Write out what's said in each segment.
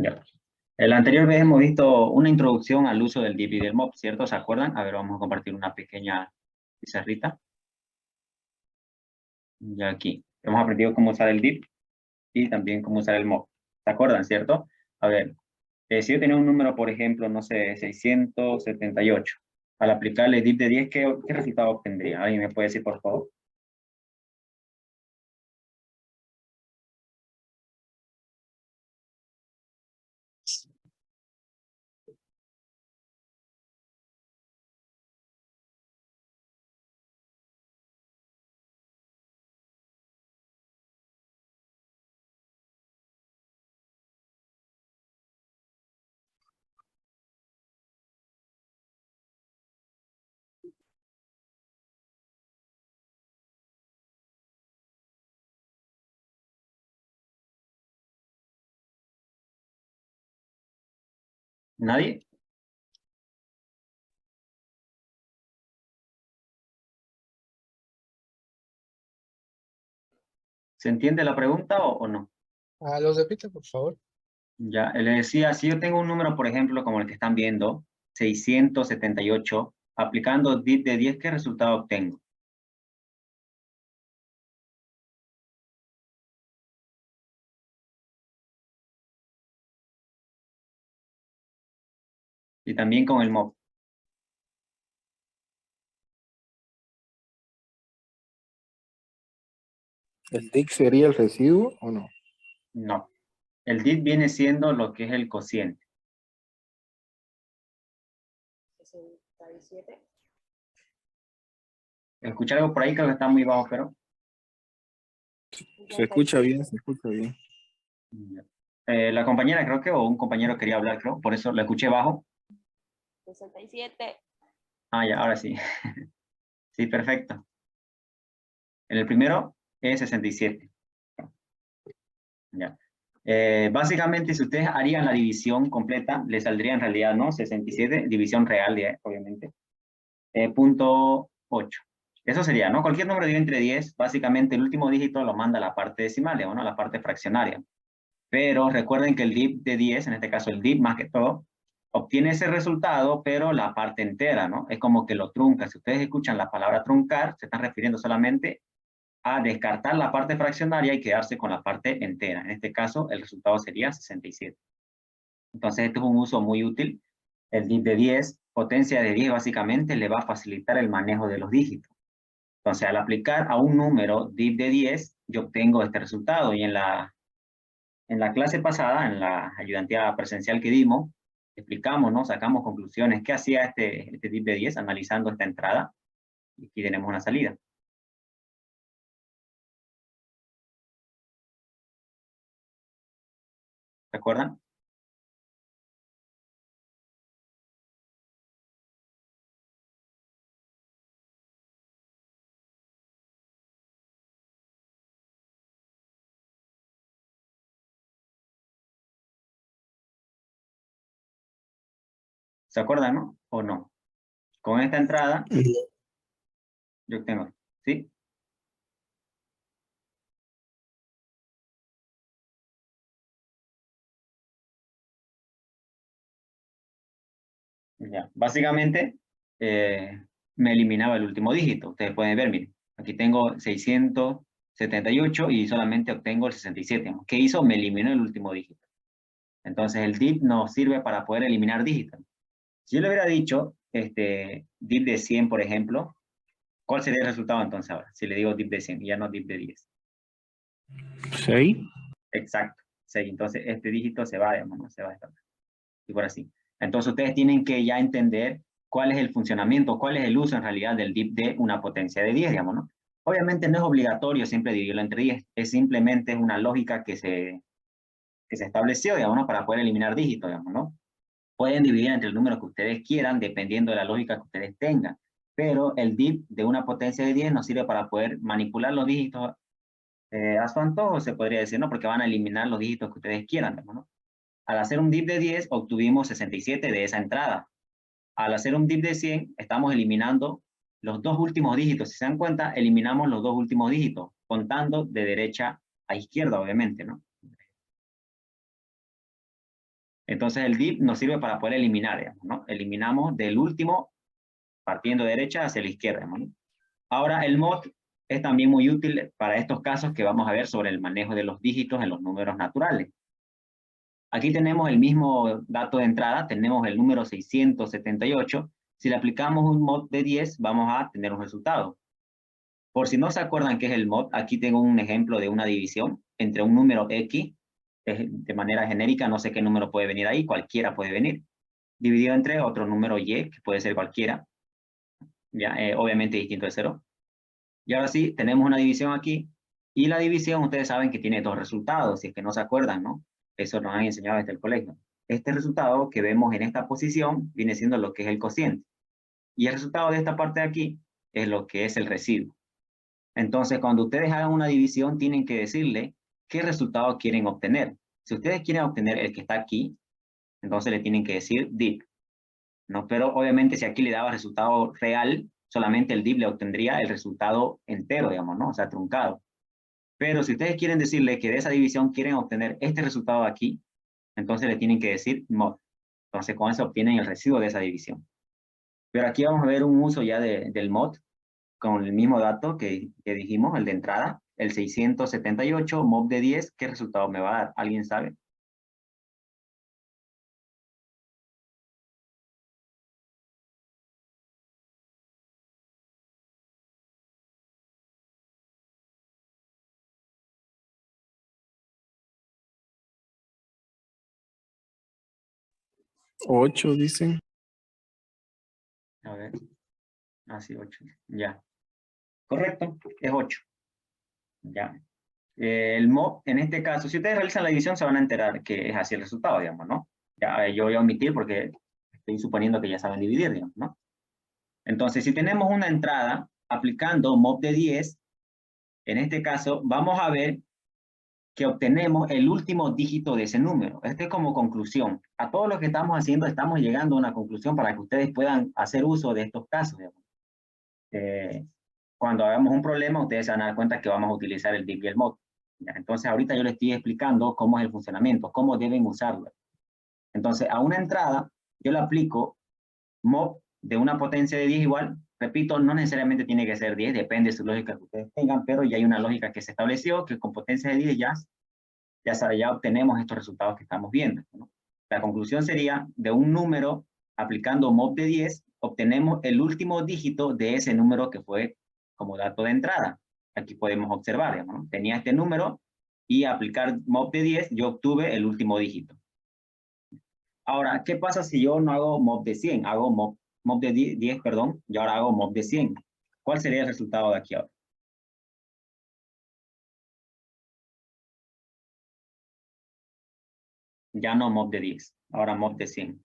Ya. En la anterior vez hemos visto una introducción al uso del div y del mob, ¿cierto? ¿Se acuerdan? A ver, vamos a compartir una pequeña pizarrita. Ya aquí. Hemos aprendido cómo usar el div y también cómo usar el mob. ¿Se acuerdan, cierto? A ver, si yo tenía un número, por ejemplo, no sé, 678. Al aplicarle div de 10, ¿qué resultado obtendría? ¿Alguien me puede decir, por favor? ¿Nadie? ¿Se entiende la pregunta o no? ¿Los repite, por favor? Ya, le decía, si yo tengo un número, por ejemplo, como el que están viendo, 678, aplicando div de 10, ¿qué resultado obtengo? Y también con el mob. ¿El div sería el residuo o no? No. El div viene siendo lo que es el cociente. 67. Escuchar algo por ahí, creo que está muy bajo, pero... Se escucha bien, se escucha bien. Ya. La compañera creo que, o un compañero quería hablar, creo, por eso lo escuché bajo. 67. Ah, ya, ahora sí. Sí, perfecto. En el primero es 67. Ya. Básicamente, si ustedes harían la división completa, les saldría en realidad, ¿no? 67, división real, obviamente. Punto 8. Eso sería, ¿no? Cualquier número dividido entre 10, básicamente el último dígito lo manda a la parte decimal, ¿no? A la parte fraccionaria. Pero recuerden que el div de 10, en este caso el div más que todo, obtiene ese resultado, pero la parte entera, ¿no? Es como que lo trunca. Si ustedes escuchan la palabra truncar, se están refiriendo solamente a descartar la parte fraccionaria y quedarse con la parte entera. En este caso, el resultado sería 67. Entonces, este es un uso muy útil. El div de 10, potencia de 10, básicamente le va a facilitar el manejo de los dígitos. Entonces, al aplicar a un número div de 10, yo obtengo este resultado. Y en la clase pasada, en la ayudantía presencial que dimos, explicamos, ¿no? Sacamos conclusiones. ¿Qué hacía este div de 10 analizando esta entrada? Y aquí tenemos una salida. ¿Recuerdan? ¿Se acuerdan, no? ¿O no? Con esta entrada, yo obtengo, ¿sí? Ya. Básicamente, me eliminaba el último dígito. Ustedes pueden ver, miren, aquí tengo 678 y solamente obtengo el 67. ¿Qué hizo? Me eliminó el último dígito. Entonces, el div nos sirve para poder eliminar dígitos. Si yo le hubiera dicho, div de 100, por ejemplo, ¿cuál sería el resultado entonces ahora? Si le digo div de 100 y ya no div de 10. 6. Exacto, 6. Entonces, este dígito se va, digamos, ¿no? Se va a esta. Y por así. Entonces, ustedes tienen que ya entender cuál es el funcionamiento, cuál es el uso en realidad del div de una potencia de 10, digamos, ¿no? Obviamente no es obligatorio siempre dividirlo entre 10, es simplemente una lógica que se estableció, digamos, ¿no? Para poder eliminar dígitos, digamos, ¿no? Pueden dividir entre el número que ustedes quieran, dependiendo de la lógica que ustedes tengan, pero el div de una potencia de 10 nos sirve para poder manipular los dígitos a su antojo, se podría decir, ¿no? Porque van a eliminar los dígitos que ustedes quieran, digamos, ¿no? Al hacer un div de 10, obtuvimos 67 de esa entrada. Al hacer un div de 100, estamos eliminando los dos últimos dígitos. Si se dan cuenta, eliminamos los dos últimos dígitos, contando de derecha a izquierda, obviamente, ¿no? Entonces el div nos sirve para poder eliminar, digamos, ¿no? Eliminamos del último, partiendo de derecha hacia la izquierda, digamos, ¿no? Ahora el mod es también muy útil para estos casos que vamos a ver sobre el manejo de los dígitos en los números naturales. Aquí tenemos el mismo dato de entrada, tenemos el número 678. Si le aplicamos un mod de 10, vamos a tener un resultado. Por si no se acuerdan qué es el mod, aquí tengo un ejemplo de una división entre un número X, de manera genérica, no sé qué número puede venir ahí, cualquiera puede venir, dividido entre otro número Y, que puede ser cualquiera, ya, obviamente distinto de 0. Y ahora sí, tenemos una división aquí, y la división ustedes saben que tiene dos resultados, si es que no se acuerdan, ¿no? Eso nos han enseñado desde el colegio. Este resultado que vemos en esta posición viene siendo lo que es el cociente. Y el resultado de esta parte de aquí es lo que es el residuo. Entonces, cuando ustedes hagan una división, tienen que decirle qué resultado quieren obtener. Si ustedes quieren obtener el que está aquí, entonces le tienen que decir div, ¿no? Pero obviamente si aquí le daba resultado real, solamente el div le obtendría el resultado entero, digamos, ¿no? O sea, truncado. Pero si ustedes quieren decirle que de esa división quieren obtener este resultado aquí, entonces le tienen que decir mod. Entonces con eso obtienen el residuo de esa división. Pero aquí vamos a ver un uso ya del mod con el mismo dato que dijimos, el de entrada, el 678, mod de 10, ¿qué resultado me va a dar? ¿Alguien sabe? Ocho, dicen. A ver. Así, 8. Ya. Correcto, es 8. Ya. El mod, en este caso, si ustedes realizan la división, se van a enterar que es así el resultado, digamos, ¿no? Ya, yo voy a omitir porque estoy suponiendo que ya saben dividir, digamos, ¿no? Entonces, si tenemos una entrada aplicando mod de 10, en este caso, vamos a ver que obtenemos el último dígito de ese número. Esto es como conclusión. A todo lo que estamos haciendo, estamos llegando a una conclusión para que ustedes puedan hacer uso de estos casos, digamos. Cuando hagamos un problema, ustedes se van a dar cuenta que vamos a utilizar el div y el mod. ¿Ya? Entonces, ahorita yo les estoy explicando cómo es el funcionamiento, cómo deben usarlo. Entonces, a una entrada, yo le aplico mod de una potencia de 10 igual. Repito, no necesariamente tiene que ser 10, depende de su lógica que ustedes tengan, pero ya hay una lógica que se estableció, que con potencia de 10 ya obtenemos estos resultados que estamos viendo, ¿no? La conclusión sería, de un número, aplicando mod de 10, obtenemos el último dígito de ese número que fue como dato de entrada. Aquí podemos observar, ¿no? Tenía este número y aplicar mod de 10, yo obtuve el último dígito. Ahora, ¿qué pasa si yo no hago mod de 100? Hago mod de 10, perdón, y ahora hago mod de 100. ¿Cuál sería el resultado de aquí ahora? Ya no mod de 10, ahora mod de 100.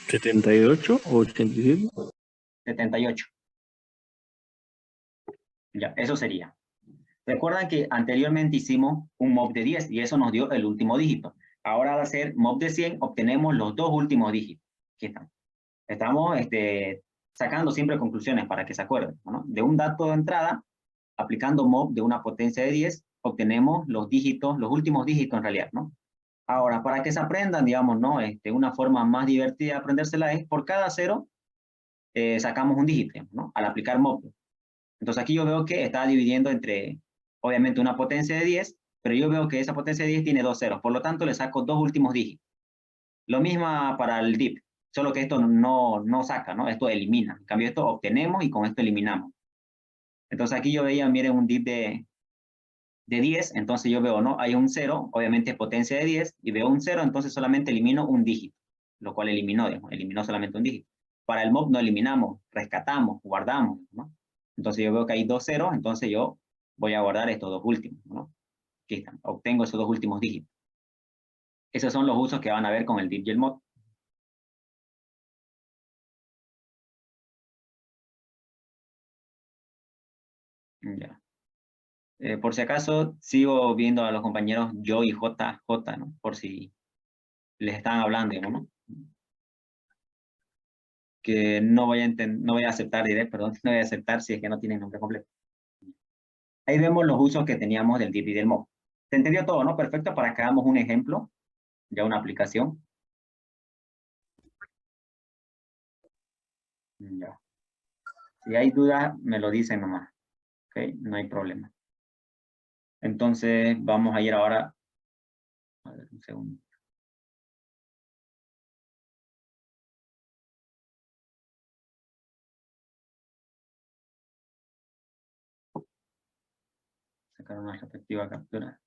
78 o 87. 78. Ya, eso sería. Recuerdan que anteriormente hicimos un mod de 10 y eso nos dio el último dígito. Ahora al hacer mod de 100 obtenemos los dos últimos dígitos. Aquí están. Estamos sacando siempre conclusiones para que se acuerden, ¿no? De un dato de entrada, aplicando mod de una potencia de 10, obtenemos los dígitos, los últimos dígitos en realidad, ¿no? Ahora, para que se aprendan, digamos, ¿no? Una forma más divertida de aprendérsela es por cada 0 sacamos un dígito, ¿no? Al aplicar mod. Entonces aquí yo veo que está dividiendo entre, obviamente, una potencia de 10, pero yo veo que esa potencia de 10 tiene dos ceros, por lo tanto le saco dos últimos dígitos. Lo mismo para el div, solo que esto no saca, ¿no? Esto elimina. En cambio, esto obtenemos y con esto eliminamos. Entonces aquí yo veía, miren, un div de 10, entonces yo veo, ¿no? Hay un 0, obviamente potencia de 10, y veo un 0, entonces solamente elimino un dígito, lo cual eliminó, digamos, eliminó solamente un dígito. Para el mob no eliminamos, rescatamos, guardamos, ¿no? Entonces yo veo que hay dos ceros, entonces yo voy a guardar estos dos últimos, ¿no? Aquí están, obtengo esos dos últimos dígitos. Esos son los usos que van a ver con el div y el mod. Ya. Por si acaso, sigo viendo a los compañeros yo y JJ, ¿no? Por si les están hablando, ¿no? Que no voy a aceptar, diré, perdón, no voy a aceptar si es que no tienen nombre completo. Ahí vemos los usos que teníamos del div y del mob. ¿Se entendió todo, no? Perfecto, para que hagamos un ejemplo, ya una aplicación. Ya. Si hay dudas, me lo dicen nomás. ¿Ok? No hay problema. Entonces, vamos a ir ahora. A ver, un segundo. Sacar una respectiva captura.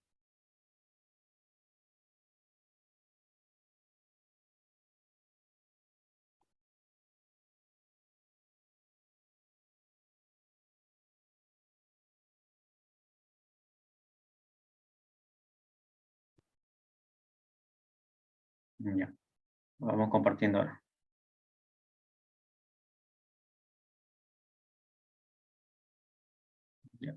Ya. Vamos compartiendo ahora. Ya.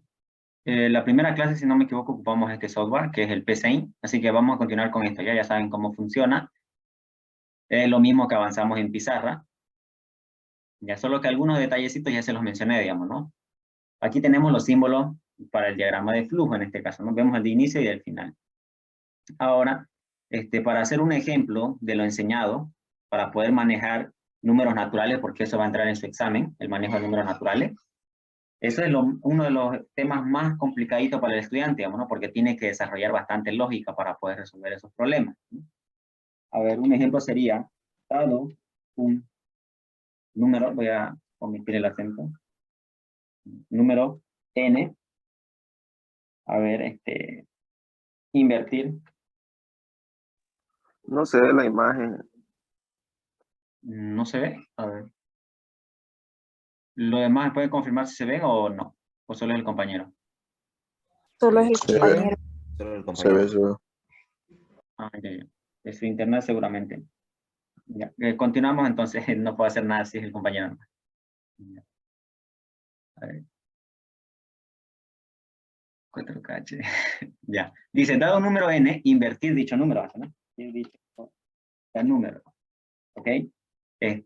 La primera clase, si no me equivoco, ocupamos este software, que es el PCIN. Así que vamos a continuar con esto. Ya saben cómo funciona. Es lo mismo que avanzamos en pizarra. Ya solo que algunos detallecitos ya se los mencioné, digamos, ¿no? Aquí tenemos los símbolos para el diagrama de flujo, en este caso, ¿no? Vemos el de inicio y el final. Ahora, para hacer un ejemplo de lo enseñado, para poder manejar números naturales, porque eso va a entrar en su examen, el manejo de números naturales. Eso es uno de los temas más complicaditos para el estudiante, digamos, ¿no? Porque tiene que desarrollar bastante lógica para poder resolver esos problemas, ¿no? A ver, un ejemplo sería, dado un número, voy a omitir el acento, número n, a ver, invertir, No se ve la imagen. no se ve, a ver. ¿Lo demás puede confirmar si se ven o no? ¿O solo es el compañero? Solo es el Se ve. compañero. Solo el Se compañero. ve, se ve. Ah, ya. De su internet seguramente. Ya. Continuamos entonces, no puedo hacer nada si es el compañero. Ya. A ver. 4K. Ya. Dice, dado un número n, invertir dicho número. ¿No? Dicho número. ¿Ok? Ahí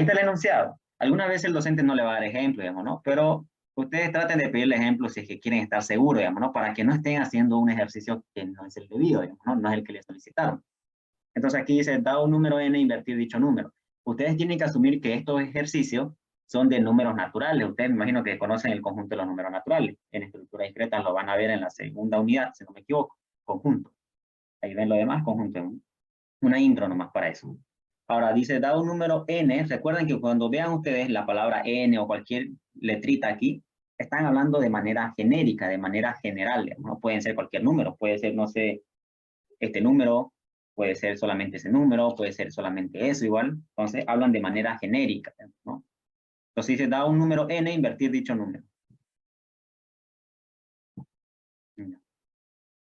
está el enunciado. Algunas veces el docente no le va a dar ejemplo, digamos, ¿no? Pero ustedes traten de pedirle ejemplos si es que quieren estar seguros, digamos, ¿no? Para que no estén haciendo un ejercicio que no es el debido, digamos, ¿no? No es el que le solicitaron. Entonces aquí dice, dado un número n, invertir dicho número. Ustedes tienen que asumir que estos ejercicios son de números naturales. Ustedes me imagino que conocen el conjunto de los números naturales. En estructura discreta lo van a ver en la segunda unidad, si no me equivoco. Conjunto. Ahí ven lo demás, conjunto. Una intro nomás para eso. Ahora dice, dado un número n, recuerden que cuando vean ustedes la palabra n o cualquier letrita aquí, están hablando de manera genérica, de manera general. No pueden ser cualquier número, puede ser, no sé, este número, puede ser solamente ese número, puede ser solamente eso igual. Entonces hablan de manera genérica, ¿no? Entonces dice, dado un número n, invertir dicho número.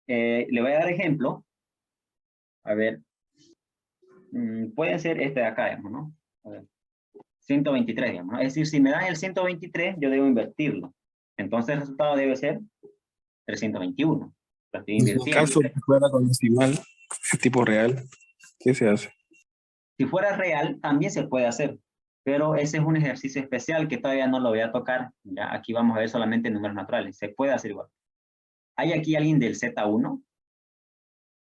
Le voy a dar ejemplo. A ver, puede ser este de acá, digamos, ¿no? A ver. 123, digamos, ¿no? Es decir, si me dan el 123, yo debo invertirlo. Entonces el resultado debe ser 321. Lo estoy En su invirtiendo. caso, si fuera con decimal, tipo real, ¿qué se hace? Si fuera real, también se puede hacer. Pero ese es un ejercicio especial que todavía no lo voy a tocar. Ya aquí vamos a ver solamente números naturales. Se puede hacer igual. ¿Hay aquí alguien del Z1?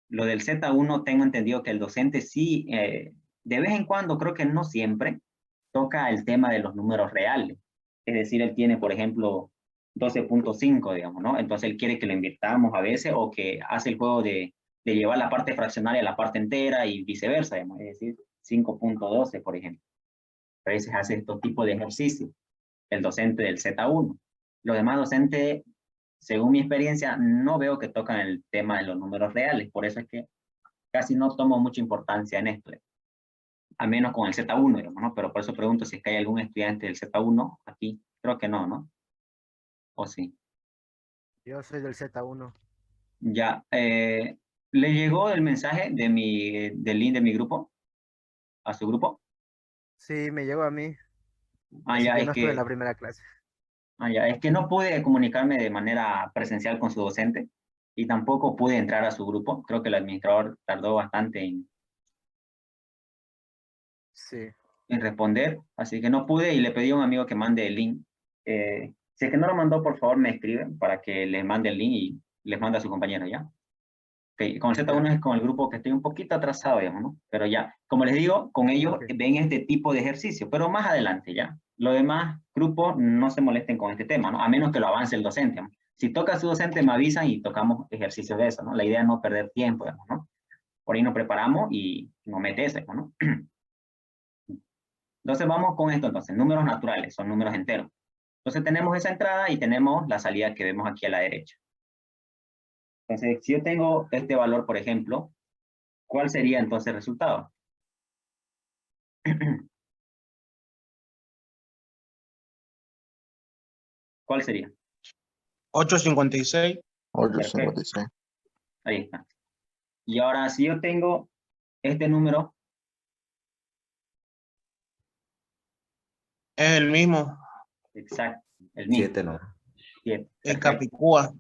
Lo del Z1 tengo entendido que el docente sí, de vez en cuando, creo que no siempre, toca el tema de los números reales. Es decir, él tiene, por ejemplo, 12.5, digamos, ¿no? Entonces él quiere que lo invirtamos a veces o que hace el juego de llevar la parte fraccionaria a la parte entera y viceversa, digamos, es decir, 5.12, por ejemplo. A veces hace estos tipos de ejercicios, el docente del Z1. Los demás docentes, según mi experiencia, no veo que tocan el tema de los números reales, por eso es que casi no tomo mucha importancia en esto, a menos con el Z1, digamos, ¿no? Pero por eso pregunto si es que hay algún estudiante del Z1 aquí. Creo que no, ¿no? ¿O sí? Yo soy del Z1. Ya. ¿Le llegó el mensaje del link de mi grupo? ¿A su grupo? Sí, me llegó a mí, Ah, así ya, que es no estuve en que, la primera clase. es que no pude comunicarme de manera presencial con su docente y tampoco pude entrar a su grupo. Creo que el administrador tardó bastante Sí. en responder, así que no pude y le pedí a un amigo que mande el link. Si es que no lo mandó, por favor me escriben para que les mande el link y les mande a su compañero, ¿ya? Okay. Con el Z1 es con el grupo que estoy un poquito atrasado, digamos, ¿no? Pero ya, como les digo, con ellos Ok. ven este tipo de ejercicio, pero más adelante, ¿ya? Los demás grupos no se molesten con este tema, ¿no? A menos que lo avance el docente, ¿no? Si toca su docente, me avisan y tocamos ejercicios de eso, ¿no? La idea es no perder tiempo, digamos, ¿no? Por ahí nos preparamos y nos metes, ¿no? Entonces vamos con esto, entonces, números naturales, son números enteros. Entonces tenemos esa entrada y tenemos la salida que vemos aquí a la derecha. Entonces, si yo tengo este valor, por ejemplo, ¿cuál sería entonces el resultado? ¿Cuál sería? 856. Perfecto, 856. ahí está. Y ahora, si yo tengo este número, Es el mismo. exacto, el mismo. 7 no. 7, El perfecto. Capicúa.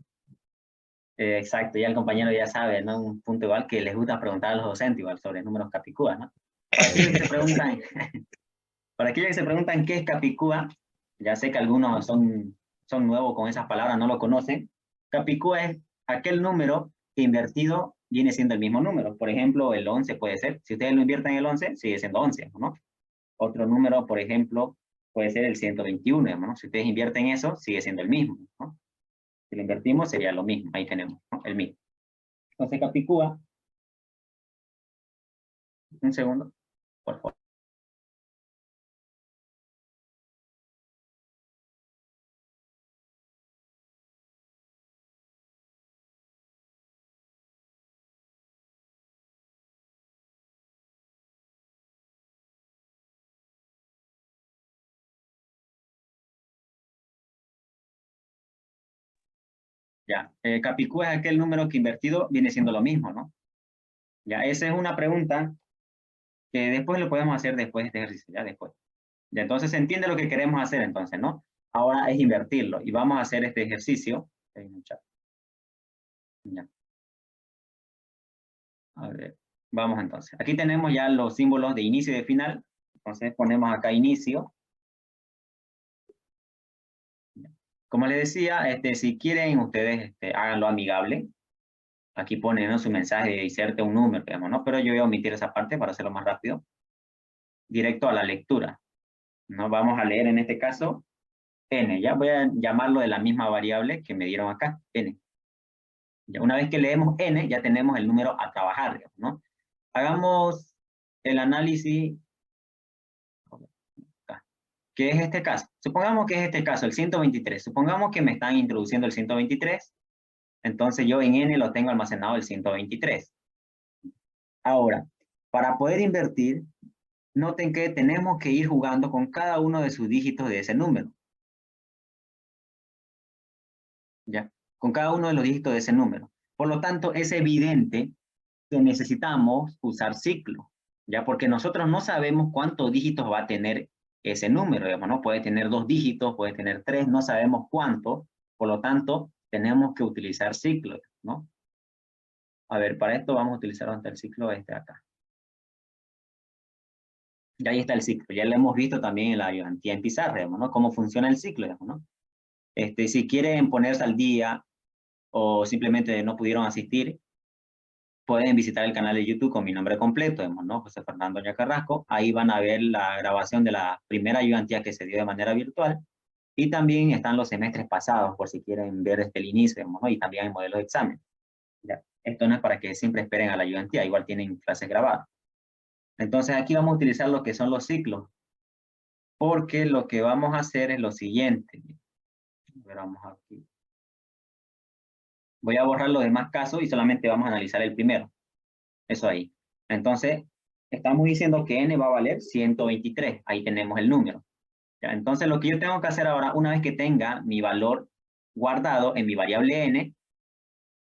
Exacto, ya el compañero ya sabe, ¿no? Un punto igual que les gusta preguntar a los docentes igual sobre números capicúa, ¿no? Para aquellos que se preguntan, para aquellos que se preguntan qué es capicúa, ya sé que algunos son nuevos con esas palabras, no lo conocen. Capicúa es aquel número que invertido viene siendo el mismo número. Por ejemplo, el 11 puede ser. Si ustedes lo invierten en el 11, sigue siendo 11, ¿no? Otro número, por ejemplo, puede ser el 121, ¿no? Si ustedes invierten eso, sigue siendo el mismo, ¿no? Si lo invertimos, sería lo mismo. Ahí tenemos, ¿no? El mismo. Entonces, capicúa. Un segundo, por favor. Ya, capicúa es aquel número que invertido viene siendo lo mismo, ¿no? Ya, esa es una pregunta que después lo podemos hacer después de este ejercicio, ya después. Ya, entonces se entiende lo que queremos hacer entonces, ¿no? Ahora es invertirlo y vamos a hacer este ejercicio. Ya. A ver, vamos entonces. Aquí tenemos ya los símbolos de inicio y de final. Entonces ponemos acá inicio. Como les decía, si quieren ustedes háganlo amigable. Aquí ponen, ¿no?, su mensaje de inserte un número, digamos, ¿no? Pero yo voy a omitir esa parte para hacerlo más rápido. Directo a la lectura. ¿No? Vamos a leer en este caso n. Ya voy a llamarlo de la misma variable que me dieron acá, n. Ya, una vez que leemos n, ya tenemos el número a trabajar, digamos, ¿no? Hagamos el análisis. ¿Qué es este caso? Supongamos que es este caso, el 123. Supongamos que me están introduciendo el 123. Entonces yo en n lo tengo almacenado el 123. Ahora, para poder invertir, noten que tenemos que ir jugando con cada uno de sus dígitos de ese número. ¿Ya? Con cada uno de los dígitos de ese número. Por lo tanto, es evidente que necesitamos usar ciclo, ¿ya? Porque nosotros no sabemos cuántos dígitos va a tener ese número, digamos, ¿no? Puede tener 2 dígitos, puede tener 3, no sabemos cuánto, por lo tanto, tenemos que utilizar ciclo, ¿no? A ver, para esto vamos a utilizar hasta el ciclo acá. Y ahí está el ciclo, ya lo hemos visto también en la ayudantía en pizarra, digamos, ¿no? Cómo funciona el ciclo, digamos, ¿no? Si quieren ponerse al día o simplemente no pudieron asistir, pueden visitar el canal de YouTube con mi nombre completo, ¿no? José Fernando Oña Carrasco. Ahí van a ver la grabación de la primera ayudantía que se dio de manera virtual. Y también están los semestres pasados, por si quieren ver desde el inicio, ¿no? Y también hay modelos de examen. ¿Ya? Esto no es para que siempre esperen a la ayudantía, igual tienen clases grabadas. Entonces aquí vamos a utilizar lo que son los ciclos. Porque lo que vamos a hacer es lo siguiente. A ver, vamos aquí. Voy a borrar los demás casos y solamente vamos a analizar el primero. Eso ahí. Entonces, estamos diciendo que n va a valer 123. Ahí tenemos el número. ¿Ya? Entonces, lo que yo tengo que hacer ahora, una vez que tenga mi valor guardado en mi variable n,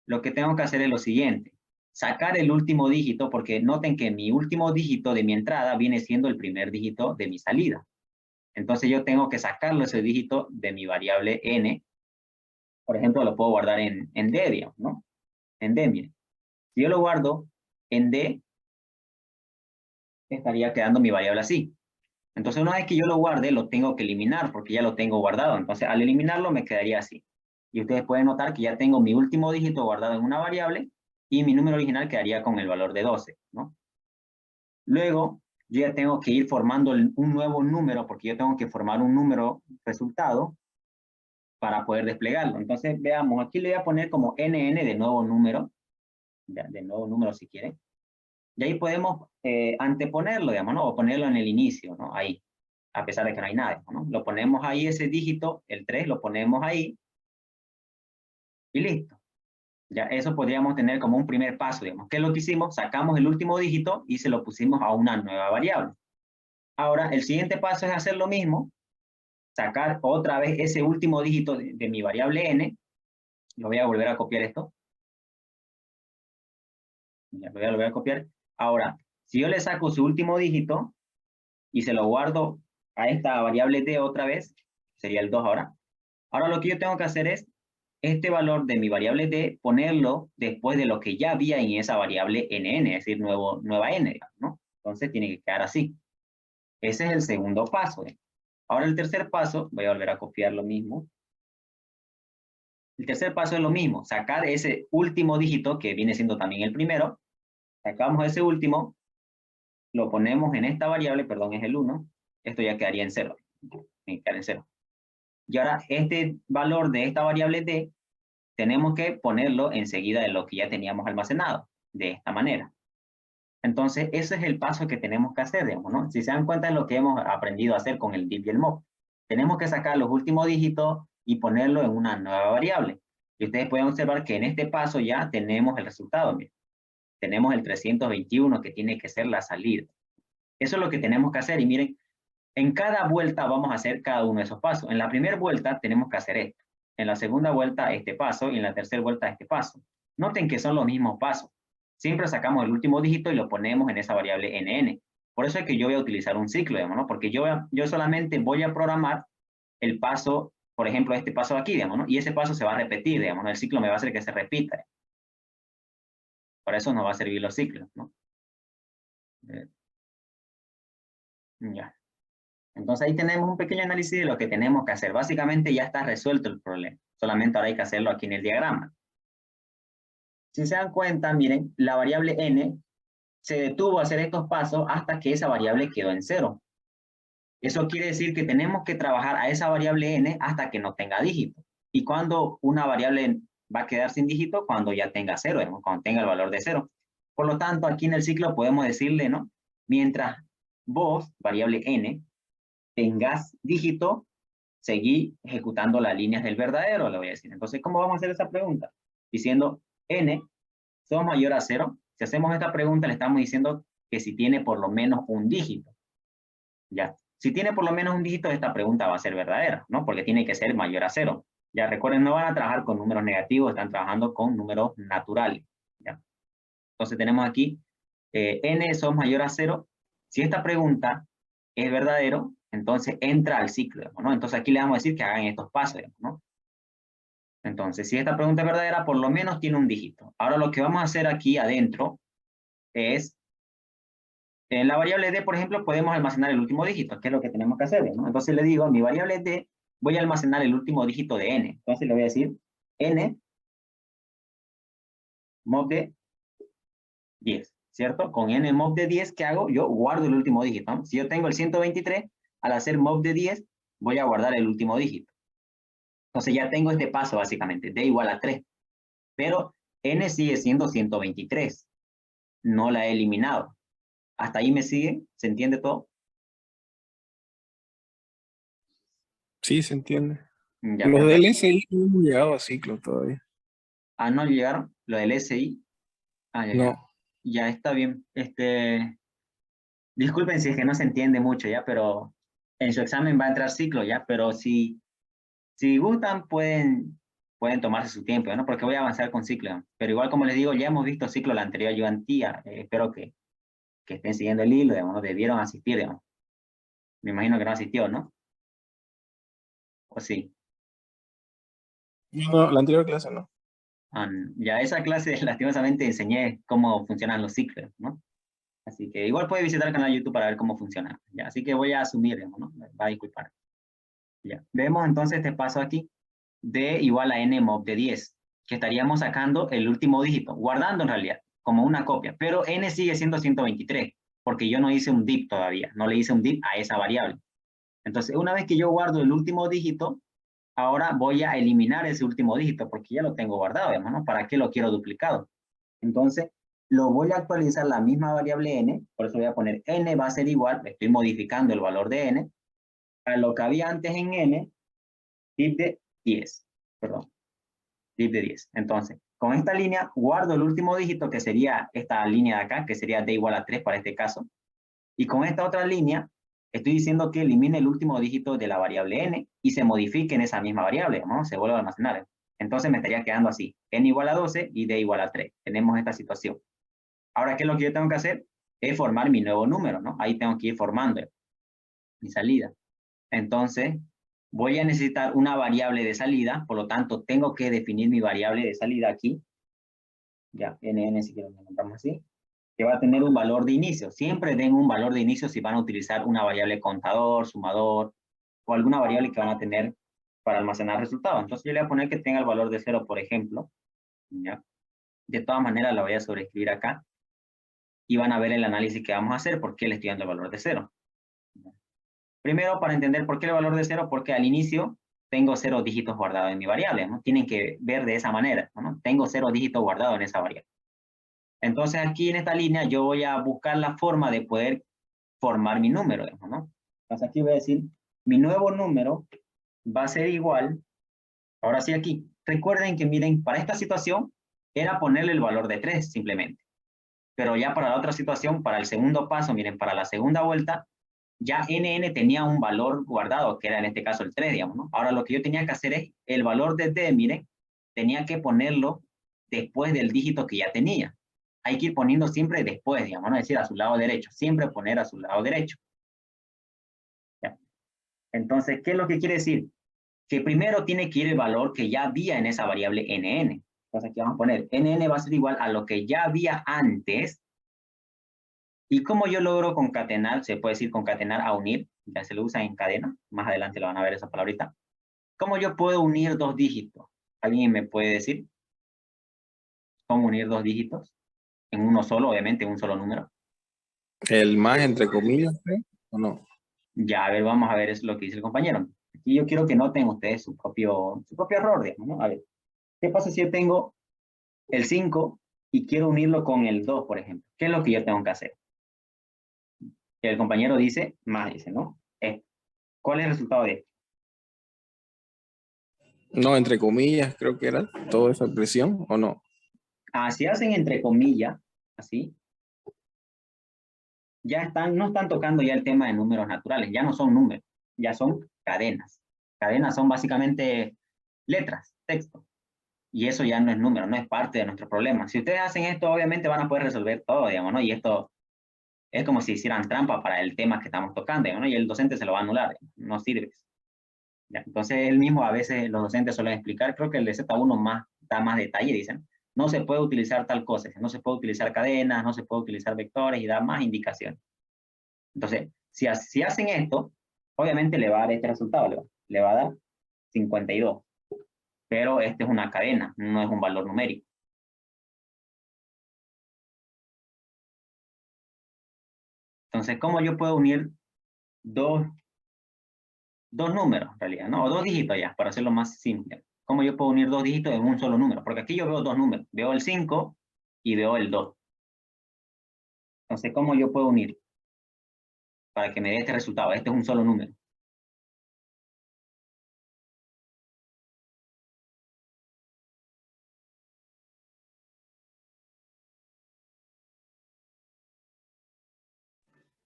lo que tengo que hacer es lo siguiente. Sacar el último dígito, porque noten que mi último dígito de mi entrada viene siendo el primer dígito de mi salida. Entonces, yo tengo que sacarlo ese dígito de mi variable n. Por ejemplo, lo puedo guardar en D, digamos, ¿no? En D, miren. Si yo lo guardo en D, estaría quedando mi variable así. Entonces, una vez que yo lo guarde, lo tengo que eliminar porque ya lo tengo guardado. Entonces, al eliminarlo me quedaría así. Y ustedes pueden notar que ya tengo mi último dígito guardado en una variable y mi número original quedaría con el valor de 12, ¿no? Luego, yo ya tengo que ir formando un nuevo número porque yo tengo que formar un número resultado para poder desplegarlo. Entonces, veamos, aquí le voy a poner como NN de nuevo número, ya, de nuevo número si quieren. Y ahí podemos anteponerlo, digamos, ¿no? O ponerlo en el inicio, ¿no? Ahí, a pesar de que no hay nada, ¿no? Lo ponemos ahí, ese dígito, el 3, lo ponemos ahí y listo. Ya, eso podríamos tener como un primer paso, digamos. ¿Qué es lo que hicimos? Sacamos el último dígito y se lo pusimos a una nueva variable. Ahora, el siguiente paso es hacer lo mismo, sacar otra vez ese último dígito de mi variable n. Lo voy a volver a copiar esto. Ya, lo voy a copiar. Ahora, si yo le saco su último dígito y se lo guardo a esta variable d otra vez, sería el 2 ahora. Ahora lo que yo tengo que hacer es este valor de mi variable d, ponerlo después de lo que ya había en esa variable nn, es decir, nueva n, ¿no? Entonces tiene que quedar así. Ese es el segundo paso. Ahora el tercer paso, voy a volver a copiar lo mismo. El tercer paso es lo mismo, sacar ese último dígito, que viene siendo también el primero, sacamos ese último, lo ponemos en esta variable, perdón, es el 1, esto ya quedaría en 0, tiene que quedar en 0. Y ahora este valor de esta variable d, tenemos que ponerlo enseguida de lo que ya teníamos almacenado, de esta manera. Entonces, ese es el paso que tenemos que hacer, digamos, ¿no? Si se dan cuenta de lo que hemos aprendido a hacer con el div y el mob. Tenemos que sacar los últimos dígitos y ponerlo en una nueva variable. Y ustedes pueden observar que en este paso ya tenemos el resultado. Miren. Tenemos el 321 que tiene que ser la salida. Eso es lo que tenemos que hacer. Y miren, en cada vuelta vamos a hacer cada uno de esos pasos. En la primera vuelta tenemos que hacer esto. En la segunda vuelta este paso y en la tercera vuelta este paso. Noten que son los mismos pasos. Siempre sacamos el último dígito y lo ponemos en esa variable nn. Por eso es que yo voy a utilizar un ciclo, digamos, ¿no? Porque yo solamente voy a programar el paso, por ejemplo, este paso de aquí, digamos, ¿no? Y ese paso se va a repetir, digamos, ¿no? El ciclo me va a hacer que se repita. Para eso nos va a servir los ciclos, ¿no? Ya. Entonces ahí tenemos un pequeño análisis de lo que tenemos que hacer. Básicamente ya está resuelto el problema. Solamente ahora hay que hacerlo aquí en el diagrama. Si se dan cuenta, miren, la variable n se detuvo a hacer estos pasos hasta que esa variable quedó en 0. Eso quiere decir que tenemos que trabajar a esa variable n hasta que no tenga dígito. ¿Y cuando una variable va a quedar sin dígito? Cuando ya tenga 0, digamos, cuando tenga el valor de 0. Por lo tanto, aquí en el ciclo podemos decirle, ¿no? Mientras vos, variable n, tengas dígito, seguí ejecutando las líneas del verdadero, le voy a decir. Entonces, ¿cómo vamos a hacer esa pregunta? Diciendo n son mayor a 0. Si hacemos esta pregunta, le estamos diciendo que si tiene por lo menos un dígito. Ya. Si tiene por lo menos un dígito, esta pregunta va a ser verdadera, ¿no? Porque tiene que ser mayor a 0. Ya recuerden, no van a trabajar con números negativos, están trabajando con números naturales. ¿Ya? Entonces tenemos aquí n son mayor a 0. Si esta pregunta es verdadero, entonces entra al ciclo, ¿no? Entonces aquí le vamos a decir que hagan estos pasos, ¿no? Entonces, si esta pregunta es verdadera, por lo menos tiene un dígito. Ahora lo que vamos a hacer aquí adentro es, en la variable d, por ejemplo, podemos almacenar el último dígito, que es lo que tenemos que hacer, ¿no? Entonces le digo, a mi variable d, voy a almacenar el último dígito de n. Entonces le voy a decir n mob de 10, ¿cierto? Con n mob de 10, ¿qué hago? Yo guardo el último dígito, ¿no? Si yo tengo el 123, al hacer mob de 10, voy a guardar el último dígito. Entonces ya tengo este paso básicamente, d igual a 3. Pero n sigue siendo 123. No la he eliminado. ¿Hasta ahí me sigue? ¿Se entiende todo? Sí, se entiende. Ya, Los perfecto. del SI no hemos llegado a ciclo todavía. Ah, no llegaron. Lo del SI. Ah, ya, ya. No. Ya está bien. Disculpen si es que no se entiende mucho ya, pero en su examen va a entrar ciclo ya, pero si gustan pueden tomarse su tiempo, ¿no? Porque voy a avanzar con ciclo, ¿no? Pero igual como les digo, ya hemos visto ciclo la anterior ayudantía. Espero que estén siguiendo el hilo, digamos, ¿no? Debieron asistir, digamos. Me imagino que no asistió, ¿no? ¿O sí? No, la anterior clase no. Ya esa clase lastimosamente enseñé cómo funcionan los ciclos, ¿no? Así que igual puede visitar el canal de YouTube para ver cómo funciona. ¿Ya? Así que voy a asumir, digamos, ¿no? Va a disculpar. Ya. Vemos entonces este paso aquí. D igual a n mod de 10. Que estaríamos sacando el último dígito. Guardando en realidad, como una copia. Pero n sigue siendo 123. Porque yo no hice un div todavía. No le hice un div a esa variable. Entonces, una vez que yo guardo el último dígito, ahora voy a eliminar ese último dígito. Porque ya lo tengo guardado, digamos, ¿no? ¿Para qué lo quiero duplicado? Entonces, lo voy a actualizar la misma variable n, por eso voy a poner n va a ser igual, estoy modificando el valor de n, a lo que había antes en n, div de 10, perdón, div de 10. Entonces, con esta línea guardo el último dígito, que sería esta línea de acá, que sería d igual a 3 para este caso, y con esta otra línea, estoy diciendo que elimine el último dígito de la variable n y se modifique en esa misma variable, ¿no? Se vuelve a almacenar. Entonces me estaría quedando así, n igual a 12 y d igual a 3. Tenemos esta situación. Ahora, ¿qué es lo que yo tengo que hacer? Es formar mi nuevo número, ¿no? Ahí tengo que ir formando mi salida. Entonces, voy a necesitar una variable de salida, por lo tanto, tengo que definir mi variable de salida aquí. Ya, nn, si quiero lo encontramos así, que va a tener un valor de inicio. Siempre den un valor de inicio si van a utilizar una variable contador, sumador, o alguna variable que van a tener para almacenar resultados. Entonces, yo le voy a poner que tenga el valor de 0, por ejemplo. ¿Ya? De todas maneras, la voy a sobreescribir acá. Y van a ver el análisis que vamos a hacer, por qué le estoy dando el valor de 0. Primero, para entender por qué el valor de 0, porque al inicio tengo 0 dígitos guardados en mi variable, ¿no? Tienen que ver de esa manera, ¿no? Tengo 0 dígitos guardados en esa variable. Entonces, aquí en esta línea, yo voy a buscar la forma de poder formar mi número, ¿no? Entonces, aquí voy a decir, mi nuevo número va a ser igual, ahora sí aquí, recuerden que miren, para esta situación, era ponerle el valor de 3, simplemente. Pero ya para la otra situación, para el segundo paso, miren, para la segunda vuelta, ya nn tenía un valor guardado, que era en este caso el 3, digamos, ¿no? Ahora lo que yo tenía que hacer es, el valor de d, miren, tenía que ponerlo después del dígito que ya tenía. Hay que ir poniendo siempre después, digamos, ¿no? Es decir, a su lado derecho. Siempre poner a su lado derecho. ¿Ya? Entonces, ¿qué es lo que quiere decir? Que primero tiene que ir el valor que ya había en esa variable nn. Entonces aquí vamos a poner, nn va a ser igual a lo que ya había antes. ¿Y cómo yo logro concatenar? Se puede decir concatenar a unir, ya se lo usa en cadena, más adelante lo van a ver esa palabrita. ¿Cómo yo puedo unir dos dígitos? ¿Alguien me puede decir cómo unir dos dígitos? En uno solo, obviamente, en un solo número. El más entre comillas, ¿sí? ¿O no? Ya, a ver, vamos a ver es lo que dice el compañero. Aquí yo quiero que noten ustedes su propio error, digamos, ¿no? A ver, ¿qué pasa si yo tengo el 5 y quiero unirlo con el 2, por ejemplo? ¿Qué es lo que yo tengo que hacer? El compañero dice, más dice, ¿no? ¿Cuál es el resultado de esto? No, entre comillas, creo que era toda esa expresión, ¿o no? Si hacen entre comillas, así, ya no están tocando ya el tema de números naturales, ya no son números, ya son cadenas. Cadenas son básicamente letras, texto. Y eso ya no es número, no es parte de nuestro problema. Si ustedes hacen esto, obviamente van a poder resolver todo, digamos, ¿no? Y esto es como si hicieran trampa para el tema que estamos tocando, digamos, ¿no? Y el docente se lo va a anular, no sirve. ¿Ya? Entonces, él mismo a veces los docentes suelen explicar, creo que el de Z1 más, da más detalle, dicen, no se puede utilizar tal cosa, no se puede utilizar cadenas, no se puede utilizar vectores y da más indicaciones. Entonces, si hacen esto, obviamente le va a dar este resultado, le va a dar 52. Pero este es una cadena, no es un valor numérico. Entonces, ¿cómo yo puedo unir dos números, en realidad, ¿no? O dos dígitos ya, para hacerlo más simple. ¿Cómo yo puedo unir dos dígitos en un solo número? Porque aquí yo veo dos números. Veo el 5 y veo el 2. Entonces, ¿cómo yo puedo unir? Para que me dé este resultado. Este es un solo número.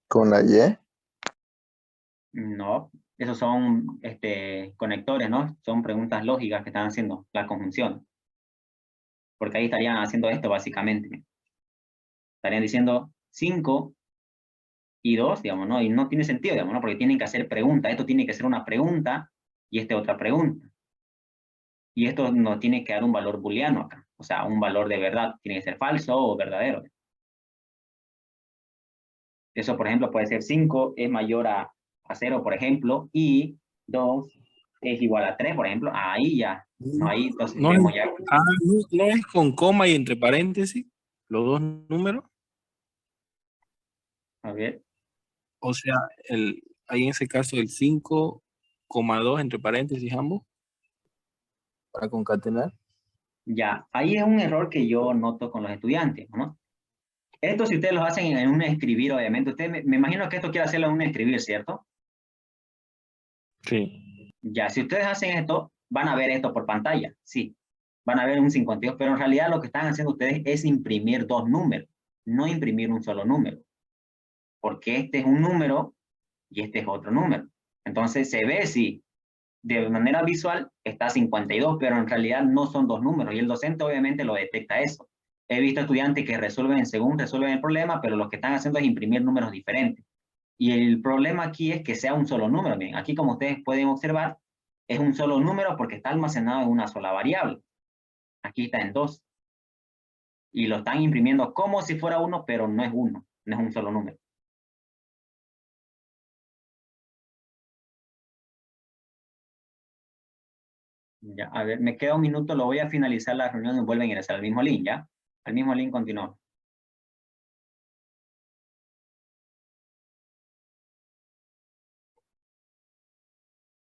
¿Con la Y? No, esos son conectores, ¿no? Son preguntas lógicas que están haciendo la conjunción. Porque ahí estarían haciendo esto básicamente. Estarían diciendo 5 y 2, digamos, ¿no? Y no tiene sentido, digamos, ¿no? Porque tienen que hacer preguntas. Esto tiene que ser una pregunta y otra pregunta. Y esto nos tiene que dar un valor booleano acá. O sea, un valor de verdad. Tiene que ser falso o verdadero. Eso, por ejemplo, puede ser 5 es mayor a 0, por ejemplo, y 2 es igual a 3, por ejemplo. Ahí ya, no, ahí entonces No es, vemos ya. no es con coma y entre paréntesis, los dos números. A ver, O sea, ahí en ese caso el 5,2 entre paréntesis ambos, para concatenar. ya, ahí es un error que yo noto con los estudiantes, ¿no? Esto si ustedes lo hacen en un escribir, obviamente, ustedes me imagino que esto quiere hacerlo en un escribir, ¿cierto? Sí. Ya, si ustedes hacen esto, van a ver esto por pantalla, sí, van a ver un 52, pero en realidad lo que están haciendo ustedes es imprimir dos números, no imprimir un solo número, porque este es un número y este es otro número. Entonces se ve si de manera visual está 52, pero en realidad no son dos números y el docente obviamente lo detecta eso. He visto estudiantes que resuelven según resuelven el problema, pero lo que están haciendo es imprimir números diferentes. Y el problema aquí es que sea un solo número. Bien, aquí como ustedes pueden observar, es un solo número porque está almacenado en una sola variable. Aquí está en 2. Y lo están imprimiendo como si fuera uno, pero no es uno, no es un solo número. Ya, a ver, me queda un minuto, lo voy a finalizar la reunión y vuelven a ingresar al mismo link, ¿ya? Al mismo link continuamos.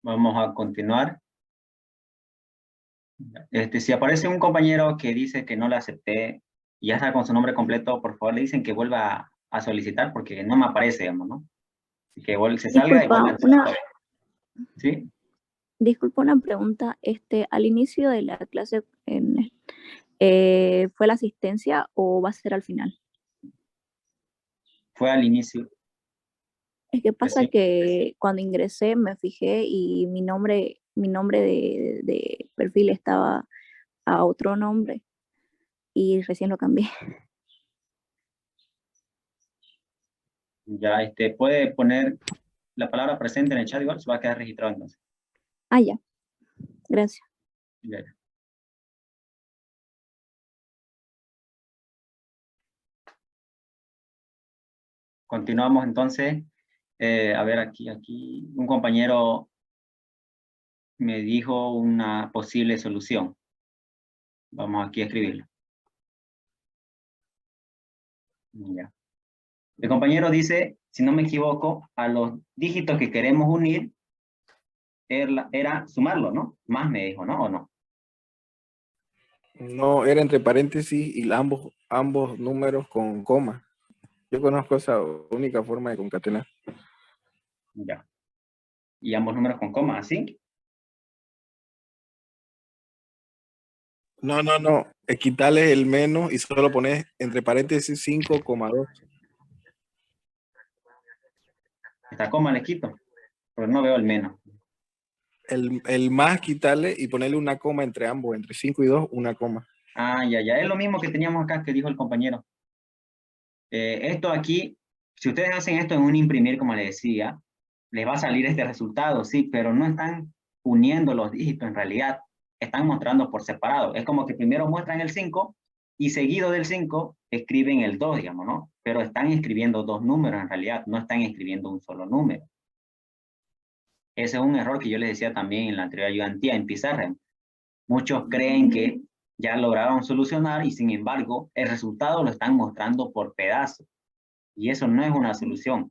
Vamos a continuar. Si aparece un compañero que dice que no le acepté y ya está con su nombre completo, por favor le dicen que vuelva a solicitar porque no me aparece, digamos, ¿no? Que se salga y vuelva a entrar. ¿Sí? Disculpa una pregunta. Al inicio de la clase, ¿fue la asistencia o va a ser al final? Fue al inicio. Es que pasa Sí. que cuando ingresé me fijé y mi nombre de perfil estaba a otro nombre y recién lo cambié. Ya, puede poner la palabra presente en el chat igual, se va a quedar registrado entonces. Ah, ya. Gracias. Ya. Continuamos entonces. A ver, aquí, un compañero me dijo una posible solución. Vamos aquí a escribirlo. Ya. El compañero dice, si no me equivoco, a los dígitos que queremos unir era sumarlo, ¿no? Más me dijo, ¿no? ¿O no? No, era entre paréntesis y ambos números con coma. Yo conozco esa única forma de concatenar. Ya. Y ambos números con coma, ¿así? No. Quitarle el menos y solo pones entre paréntesis 5,2. Esta coma le quito, pero no veo el menos. El más quitarle y ponerle una coma entre ambos, entre 5 y 2, una coma. Ah, ya. Es lo mismo que teníamos acá que dijo el compañero. Esto aquí, si ustedes hacen esto en un imprimir, como les decía, les va a salir este resultado, sí, pero no están uniendo los dígitos en realidad, están mostrando por separado. Es como que primero muestran el 5 y seguido del 5 escriben el 2, digamos, ¿no? Pero están escribiendo dos números en realidad, no están escribiendo un solo número. Ese es un error que yo les decía también en la anterior ayudantía en pizarra. Muchos creen que ya lograron solucionar y sin embargo el resultado lo están mostrando por pedazos. Y eso no es una solución.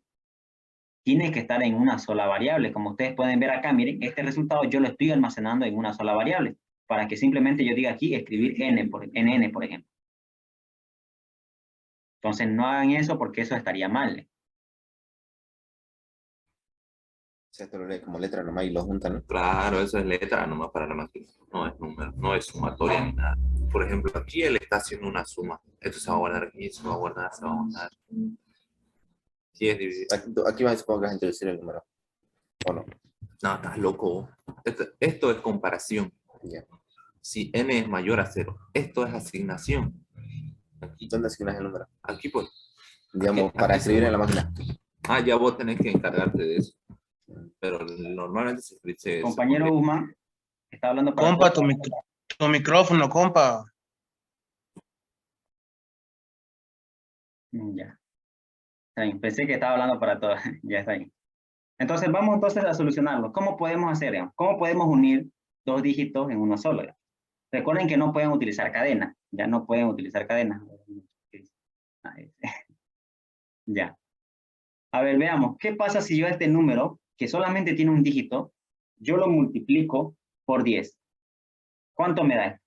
Tiene que estar en una sola variable. Como ustedes pueden ver acá, miren, este resultado yo lo estoy almacenando en una sola variable. Para que simplemente yo diga aquí, escribir nn, por ejemplo. Entonces no hagan eso porque eso estaría mal. O sea, esto lo lee como letra nomás y lo juntan, ¿no? Claro, eso es letra nomás para la máquina. No es número, no es sumatoria ni nada. Por ejemplo, aquí él está haciendo una suma. Esto se va a guardar aquí, se va a guardar, se va a guardar. Sí, es dividir. Aquí vas a suponer que vas a introducir el número. ¿O no? No, estás loco. Esto es comparación. Ya. Si n es mayor a 0, esto es asignación. Aquí, ¿Dónde asignas el número? aquí pues. Digamos, Aquí para escribir se en la máquina. Ah, ya vos tenés que encargarte de eso. Pero normalmente se escribe. Compañero Guzmán, está hablando para... Compa, tu micrófono, compa. Ya. Está bien, pensé que estaba hablando para todos. Ya está bien. Entonces, vamos entonces a solucionarlo. ¿Cómo podemos hacer? Digamos? ¿Cómo podemos unir dos dígitos en uno solo? Digamos? Recuerden que no pueden utilizar cadenas. Ya no pueden utilizar cadenas. Ya. A ver, veamos. ¿Qué pasa si yo este número, que solamente tiene un dígito, yo lo multiplico por 10? ¿Cuánto me da?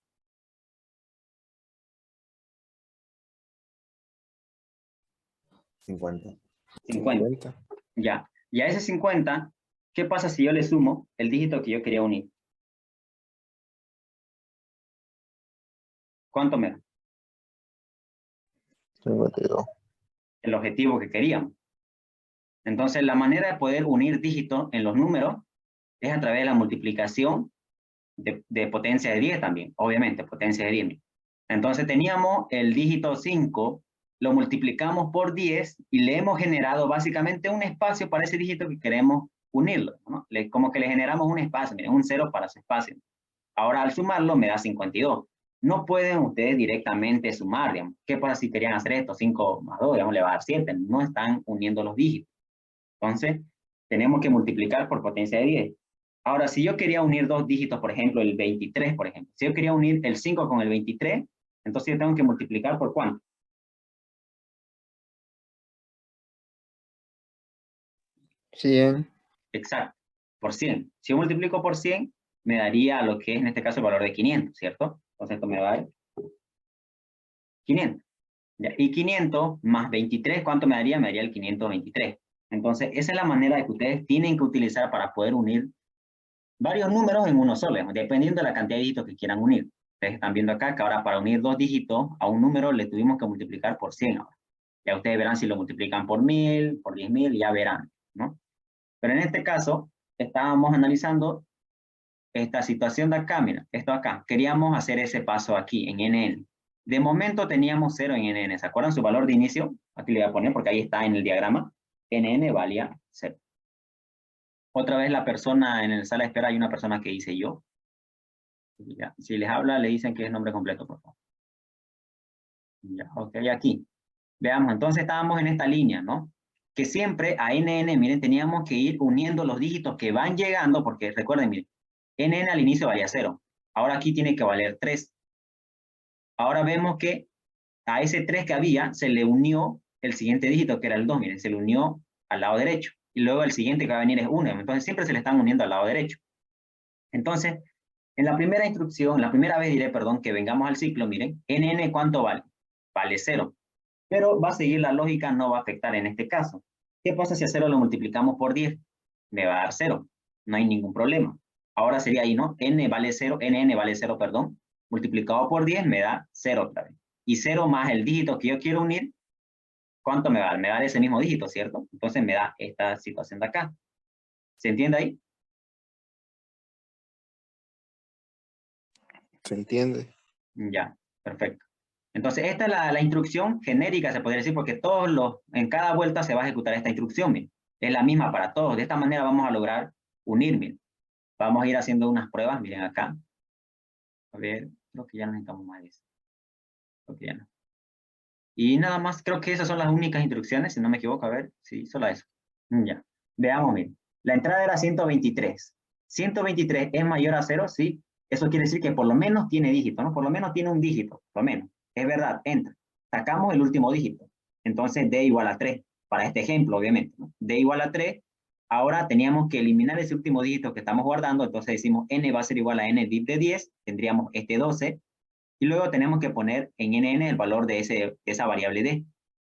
50. 50. Ya. Y a ese 50, ¿qué pasa si yo le sumo el dígito que yo quería unir? ¿Cuánto me da? 52. El objetivo que queríamos. Entonces, la manera de poder unir dígitos en los números es a través de la multiplicación de potencia de 10 también, obviamente, potencia de 10. Entonces, teníamos el dígito 5, lo multiplicamos por 10 y le hemos generado básicamente un espacio para ese dígito que queremos unirlo, ¿no? Como que le generamos un espacio, miren, un 0 para su espacio. Ahora, al sumarlo, me da 52. No pueden ustedes directamente sumar, digamos. ¿Qué pasa si querían hacer esto? 5 más 2, digamos, le va a dar 7. No están uniendo los dígitos. Entonces, tenemos que multiplicar por potencia de 10. Ahora, si yo quería unir dos dígitos, por ejemplo, el 23, por ejemplo. Si yo quería unir el 5 con el 23, entonces yo tengo que multiplicar por ¿cuánto? 100. Exacto, por 100. Si yo multiplico por 100, me daría lo que es en este caso el valor de 500, ¿cierto? Entonces esto me va a dar 500. ¿Ya? Y 500 más 23, ¿cuánto me daría? Me daría el 523. Entonces, esa es la manera de que ustedes tienen que utilizar para poder unir varios números en uno solo, dependiendo de la cantidad de dígitos que quieran unir. Ustedes están viendo acá que ahora para unir dos dígitos a un número le tuvimos que multiplicar por 100 ahora. Ya ustedes verán si lo multiplican por 1000, por 10.000, ya verán, ¿no? Pero en este caso, estábamos analizando esta situación de acá, mira, esto acá. Queríamos hacer ese paso aquí, en NN. De momento teníamos 0 en NN. ¿Se acuerdan su valor de inicio? Aquí le voy a poner porque ahí está en el diagrama. NN valía 0. Otra vez la persona en la sala de espera, hay una persona que dice yo. Ya. Si les habla, le dicen que es nombre completo, por favor. Ya, ok, aquí. Veamos, entonces estábamos en esta línea, ¿no? Que siempre a NN, miren, teníamos que ir uniendo los dígitos que van llegando, porque recuerden, miren, NN al inicio valía 0. Ahora aquí tiene que valer 3. Ahora vemos que a ese 3 que había, se le unió el siguiente dígito, que era el 2, miren, se le unió al lado derecho. Y luego el siguiente que va a venir es 1. Entonces siempre se le están uniendo al lado derecho. Entonces, en la primera instrucción, la primera vez diré, perdón, que vengamos al ciclo, miren, NN ¿cuánto vale? Vale 0. Pero va a seguir la lógica, no va a afectar en este caso. ¿Qué pasa si a 0 lo multiplicamos por 10? Me va a dar 0. No hay ningún problema. Ahora sería ahí, ¿no? N vale 0, NN vale 0, perdón. Multiplicado por 10 me da 0 otra vez. Y 0 más el dígito que yo quiero unir, ¿cuánto me va? Me da ese mismo dígito, ¿cierto? Entonces me da esta situación de acá. ¿Se entiende ahí? ¿Se entiende? Ya, perfecto. Entonces, esta es la instrucción genérica, se podría decir, porque en cada vuelta se va a ejecutar esta instrucción, miren. Es la misma para todos. De esta manera vamos a lograr unir, miren. Vamos a ir haciendo unas pruebas, miren acá. A ver, creo que ya no necesitamos más de eso. Creo que ya no. Y nada más, creo que esas son las únicas instrucciones, si no me equivoco. A ver, sí, solo eso. Ya. Veamos, miren. La entrada era 123. 123 es mayor a 0, sí. Eso quiere decir que por lo menos tiene dígito, ¿no? Por lo menos tiene un dígito, por lo menos. Es verdad, entra. Sacamos el último dígito. Entonces, D igual a 3. Para este ejemplo, obviamente, ¿no? D igual a 3. Ahora teníamos que eliminar ese último dígito que estamos guardando. Entonces decimos N va a ser igual a N div de 10. Tendríamos este 12. Y luego tenemos que poner en NN el valor de esa variable D.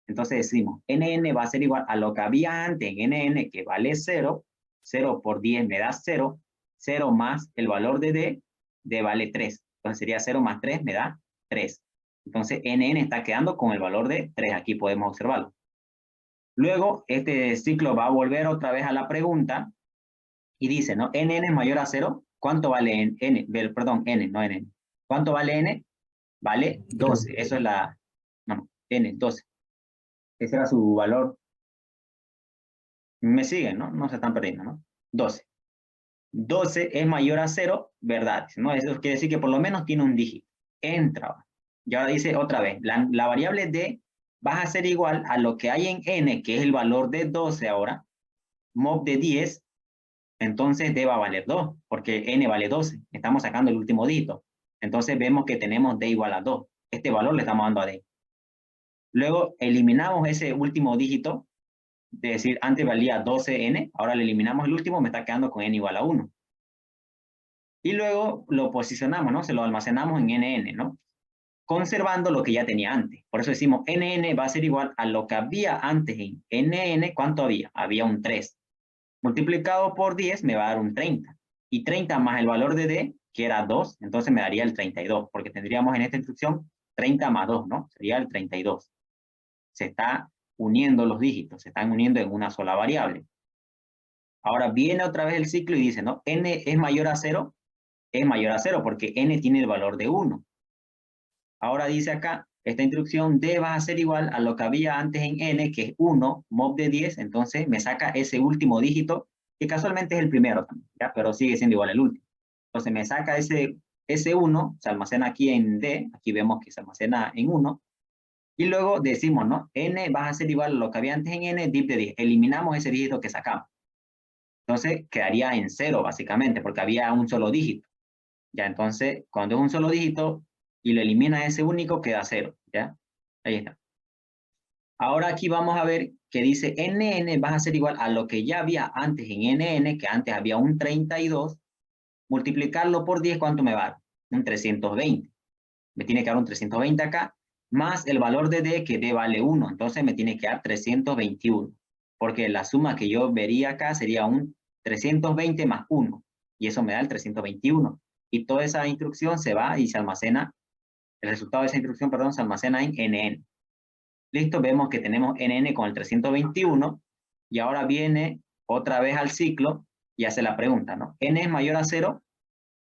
Entonces decimos, NN va a ser igual a lo que había antes en NN, que vale 0. 0 por 10 me da 0. 0 más el valor de D, D vale 3. Entonces sería 0 más 3 me da 3. Entonces NN está quedando con el valor de 3. Aquí podemos observarlo. Luego, este ciclo va a volver otra vez a la pregunta y dice, ¿no? NN es mayor a 0. ¿Cuánto vale N? Perdón, N, no NN. ¿Cuánto vale N? Vale 12. Eso es la... No, N, 12. Ese era su valor. Me siguen, ¿no? No se están perdiendo, ¿no? 12. 12 es mayor a 0, ¿verdad? ¿No? Eso quiere decir que por lo menos tiene un dígito. Entra. Y ahora dice otra vez, la variable D vas a hacer igual a lo que hay en n, que es el valor de 12 ahora, mob de 10, entonces d va a valer 2, porque n vale 12. Estamos sacando el último dígito. Entonces vemos que tenemos d igual a 2. Este valor le estamos dando a d. Luego eliminamos ese último dígito, de decir, antes valía 12n, ahora le eliminamos el último, me está quedando con n igual a 1. Y luego lo posicionamos, ¿no? Se lo almacenamos en nn, ¿no? Conservando lo que ya tenía antes. Por eso decimos, nn va a ser igual a lo que había antes en nn. ¿Cuánto había? Había un 3. Multiplicado por 10 me va a dar un 30. Y 30 más el valor de d, que era 2, entonces me daría el 32, porque tendríamos en esta instrucción 30 más 2, ¿no? Sería el 32. Se está uniendo los dígitos, se están uniendo en una sola variable. Ahora viene otra vez el ciclo y dice, ¿no? N es mayor a 0, es mayor a 0, porque n tiene el valor de 1. Ahora dice acá, esta instrucción d va a ser igual a lo que había antes en n, que es 1, mob de 10, entonces me saca ese último dígito, que casualmente es el primero también, ¿ya? Pero sigue siendo igual el último. Entonces me saca ese 1, se almacena aquí en d, aquí vemos que se almacena en 1, y luego decimos, ¿no? N va a ser igual a lo que había antes en n, div de 10. Eliminamos ese dígito que sacamos. Entonces quedaría en 0, básicamente, porque había un solo dígito. Ya, entonces, cuando es un solo dígito y lo elimina ese único, queda 0, ¿ya? Ahí está. Ahora aquí vamos a ver que dice nn va a ser igual a lo que ya había antes en nn, que antes había un 32, multiplicarlo por 10, ¿cuánto me va a dar? Un 320. Me tiene que dar un 320 acá, más el valor de d, que d vale 1, entonces me tiene que dar 321, porque la suma que yo vería acá sería un 320 más 1, y eso me da el 321. Y toda esa instrucción se va y se almacena, el resultado de esa instrucción, perdón, se almacena en nn. Listo, vemos que tenemos nn con el 321, y ahora viene otra vez al ciclo y hace la pregunta, ¿no? N es mayor a 0,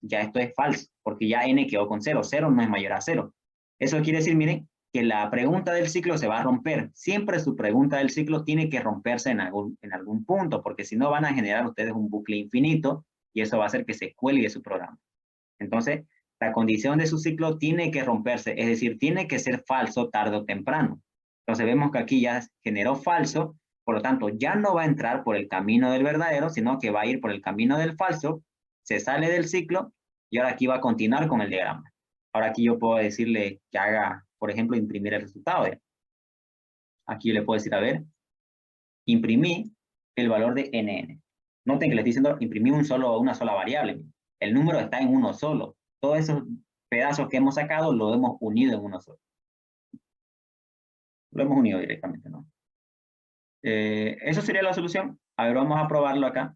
ya esto es falso, porque ya n quedó con 0, 0 no es mayor a 0. Eso quiere decir, miren, que la pregunta del ciclo se va a romper. Siempre su pregunta del ciclo tiene que romperse en algún punto, porque si no van a generar ustedes un bucle infinito, y eso va a hacer que se cuelgue su programa. Entonces, la condición de su ciclo tiene que romperse, es decir, tiene que ser falso tarde o temprano. Entonces vemos que aquí ya generó falso, por lo tanto ya no va a entrar por el camino del verdadero, sino que va a ir por el camino del falso, se sale del ciclo, y ahora aquí va a continuar con el diagrama. Ahora aquí yo puedo decirle que haga, por ejemplo, imprimir el resultado. Aquí yo le puedo decir, a ver, imprimí el valor de nn. Noten que le estoy diciendo, imprimí una sola variable. El número está en uno solo. Todos esos pedazos que hemos sacado lo hemos unido en uno solo. Lo hemos unido directamente, ¿no? Eso sería la solución. A ver, vamos a probarlo acá.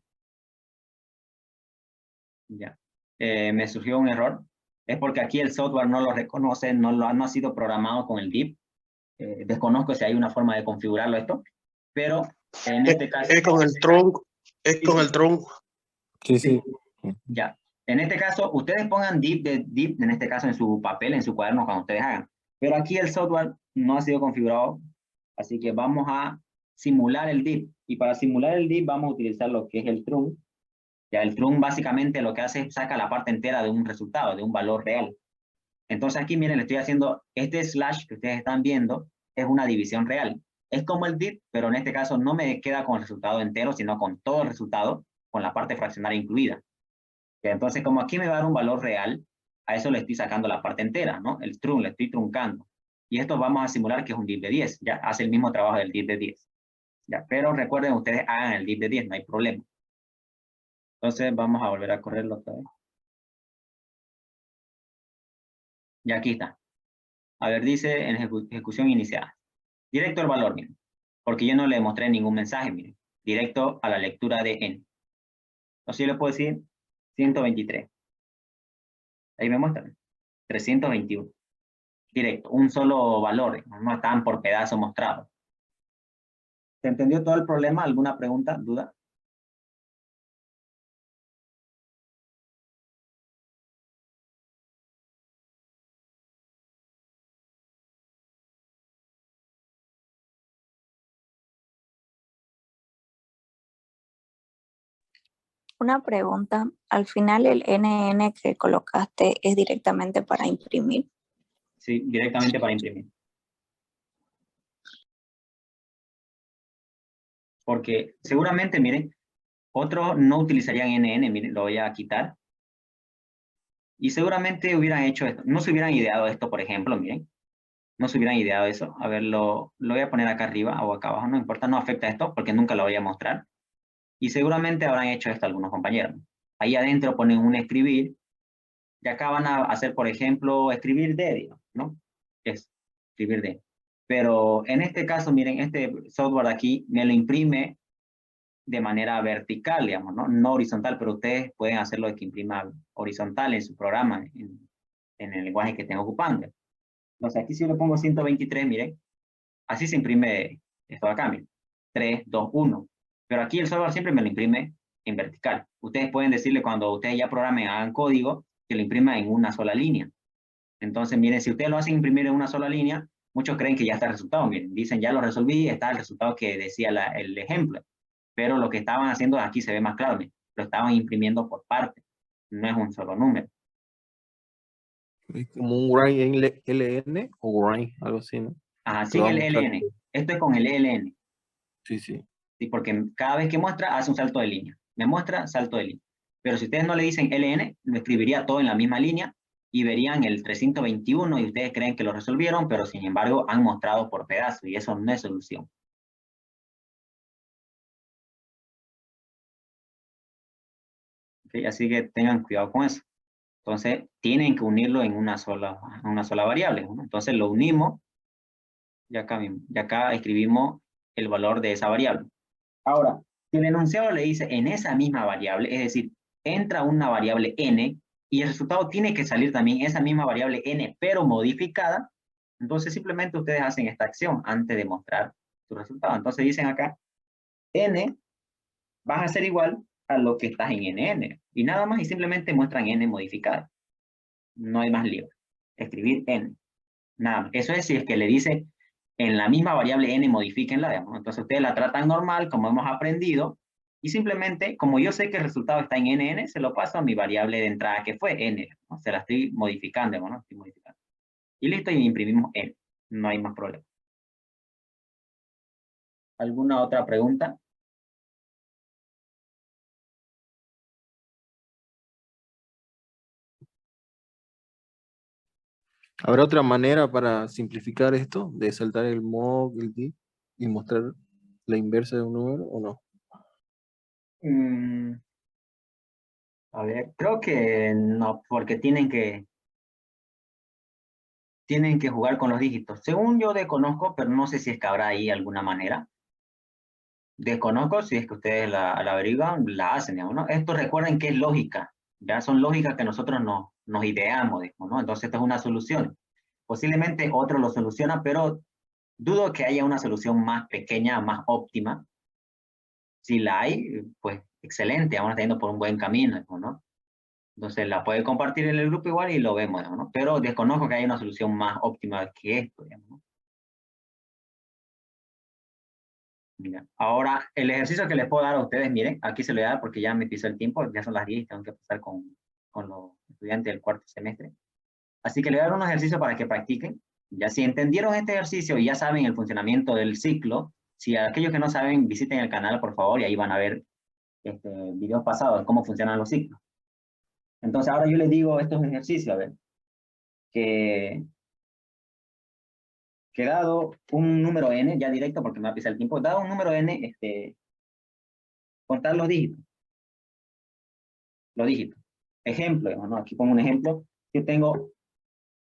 Ya. Me surgió un error. Es porque aquí el software no lo reconoce, no ha sido programado con el div. Desconozco si hay una forma de configurarlo esto, pero en este caso... Es con el tronco. Es con el tronco. Sí. Ya. En este caso, ustedes pongan div, en este caso en su papel, en su cuaderno, cuando ustedes hagan. Pero aquí el software no ha sido configurado, así que vamos a simular el div. Y para simular el div vamos a utilizar lo que es el trunc. Ya, el trunc básicamente lo que hace es saca la parte entera de un resultado, de un valor real. Entonces aquí, miren, le estoy haciendo, este slash que ustedes están viendo es una división real. Es como el div, pero en este caso no me queda con el resultado entero, sino con todo el resultado, con la parte fraccionaria incluida. Entonces, como aquí me va a dar un valor real, a eso le estoy sacando la parte entera, ¿no? El trunc, le estoy truncando. Y esto vamos a simular que es un div de 10, ya hace el mismo trabajo del div de 10. Ya, pero recuerden, ustedes hagan el div de 10, no hay problema. Entonces, vamos a volver a correrlo otra vez. Y aquí está. A ver, dice en ejecución iniciada. Directo al valor, miren. Porque yo no le mostré ningún mensaje, miren. Directo a la lectura de n. Entonces yo le puedo decir 123. Ahí me muestra. 321. Directo, un solo valor, no están por pedazo mostrados. ¿Se entendió todo el problema? ¿Alguna pregunta, duda? Una pregunta, al final el NN que colocaste es directamente para imprimir. Sí, directamente para imprimir. Porque seguramente, miren, otros no utilizarían NN, miren, lo voy a quitar. Y seguramente hubieran hecho esto. No se hubieran ideado esto, por ejemplo, miren. No se hubieran ideado eso. A ver, lo voy a poner acá arriba o acá abajo, no importa, no afecta esto porque nunca lo voy a mostrar. Y seguramente habrán hecho esto algunos compañeros. Ahí adentro ponen un escribir, y acá van a hacer, por ejemplo, escribir de, ¿no? Es escribir de. Pero en este caso, miren, este software de aquí me lo imprime de manera vertical, digamos, ¿no? No horizontal, pero ustedes pueden hacerlo de que imprima horizontal en su programa, en el lenguaje que estén ocupando. Entonces aquí si yo le pongo 123, miren, así se imprime esto de acá, miren. 3, 2, 1. Pero aquí el software siempre me lo imprime en vertical. Ustedes pueden decirle cuando ustedes ya programen, hagan código, que lo imprima en una sola línea. Entonces, miren, si ustedes lo hacen imprimir en una sola línea, muchos creen que ya está el resultado. Miren, dicen, ya lo resolví, está el resultado que decía el ejemplo. Pero lo que estaban haciendo aquí se ve más claro, miren, lo estaban imprimiendo por partes. No es un solo número. Es como un grind LN o grind, algo así, ¿no? Ajá, Te sin va a el mostrar. LN. Esto es con el LN. Sí, sí. ¿Sí? Porque cada vez que muestra, hace un salto de línea. Me muestra, salto de línea. Pero si ustedes no le dicen LN, lo escribiría todo en la misma línea y verían el 321 y ustedes creen que lo resolvieron, pero sin embargo han mostrado por pedazos y eso no es solución. ¿Okay? Así que tengan cuidado con eso. Entonces, tienen que unirlo en una sola variable, ¿no? Entonces, lo unimos y acá escribimos el valor de esa variable. Ahora, si el enunciado le dice en esa misma variable, es decir, entra una variable n y el resultado tiene que salir también esa misma variable n, pero modificada, entonces simplemente ustedes hacen esta acción antes de mostrar su resultado. Entonces dicen acá, n va a ser igual a lo que está en nn, y nada más, y simplemente muestran n modificada. No hay más lío. Escribir n. Nada más. Eso es si es que le dice en la misma variable n modifíquenla, digamos. Entonces ustedes la tratan normal, como hemos aprendido, y simplemente, como yo sé que el resultado está en nn, se lo paso a mi variable de entrada que fue n, ¿no? Se la estoy modificando, ¿no? Estoy modificando. Y listo, y imprimimos n. No hay más problema. ¿Alguna otra pregunta? ¿Habrá otra manera para simplificar esto? ¿De saltar el mod, el div y mostrar la inversa de un número o no? A ver, creo que no, porque tienen que jugar con los dígitos. Según yo desconozco, pero no sé si es que habrá ahí alguna manera. Desconozco si es que ustedes la averiguan, la hacen, digamos, ¿no? Esto recuerden que es lógica, ya son lógicas que nosotros nos ideamos, digamos, ¿no? Entonces, esta es una solución. Posiblemente otro lo soluciona, pero dudo que haya una solución más pequeña, más óptima. Si la hay, pues excelente, vamos teniendo por un buen camino, digamos, ¿no? Entonces, la puede compartir en el grupo igual y lo vemos, digamos, ¿no? Pero desconozco que haya una solución más óptima que esto, digamos, ¿no? Mira, ahora, el ejercicio que les puedo dar a ustedes, miren, aquí se lo voy a dar porque ya me pisó el tiempo, ya son las 10 y tengo que pasar con los estudiantes del cuarto semestre. Así que les voy a dar un ejercicio para que practiquen. Ya si entendieron este ejercicio y ya saben el funcionamiento del ciclo, si aquellos que no saben, visiten el canal, por favor, y ahí van a ver videos pasados de cómo funcionan los ciclos. Entonces, ahora yo les digo estos ejercicios, a ver, que dado un número n, ya directo porque me va a pisar el tiempo, dado un número n, contar los dígitos. Los dígitos. Ejemplo, ¿no? Aquí pongo un ejemplo. Yo tengo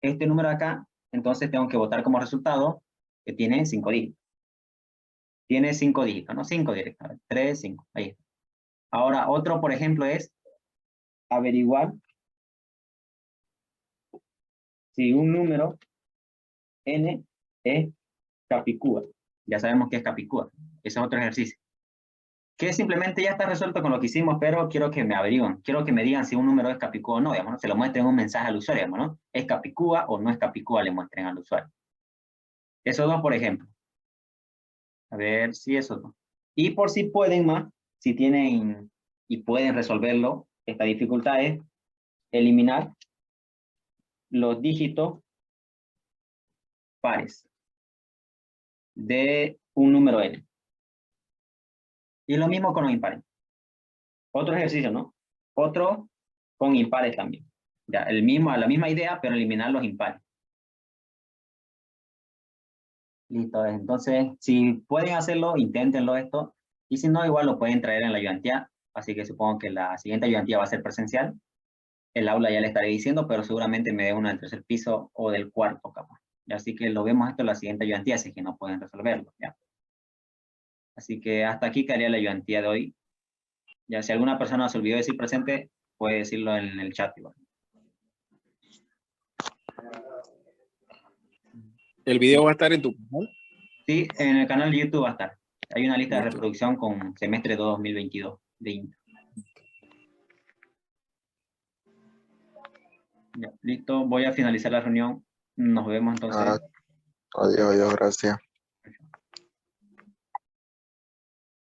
este número acá, entonces tengo que botar como resultado que tiene 5 dígitos. Tiene 5 dígitos, ¿no? 5 directos. 3, 5. Ahí está. Ahora, otro, por ejemplo, es averiguar si un número n es Capicúa. Ya sabemos que es Capicúa. Ese es otro ejercicio. Que simplemente ya está resuelto con lo que hicimos, pero quiero que me averigüen, quiero que me digan si un número es Capicúa o no, digamos, ¿no? Se lo muestren un mensaje al usuario, digamos, ¿no? ¿Es Capicúa o no es Capicúa? Le muestren al usuario. Esos dos, por ejemplo. A ver si esos dos. Y por si pueden más, si tienen y pueden resolverlo, esta dificultad es eliminar los dígitos pares de un número n. Y lo mismo con los impares. Otro ejercicio, ¿no? Otro con impares también. Ya, la misma idea, pero eliminar los impares. Listo, entonces, si pueden hacerlo, inténtenlo esto. Y si no, igual lo pueden traer en la ayudantía. Así que supongo que la siguiente ayudantía va a ser presencial. El aula ya le estaré diciendo, pero seguramente me dé una del tercer piso o del cuarto, capaz. Y así que lo vemos esto en la siguiente ayudantía, así que no pueden resolverlo, ¿ya? Así que hasta aquí quedaría la ayudantía de hoy. Ya si alguna persona se olvidó de decir presente, puede decirlo en el chat igual. ¿El video va a estar en tu canal? Sí, en el canal de YouTube va a estar. Hay una lista de Listo. reproducción con semestre 2022 de INTA. Ya, listo, voy a finalizar la reunión. Nos vemos entonces. Adiós, adiós, gracias.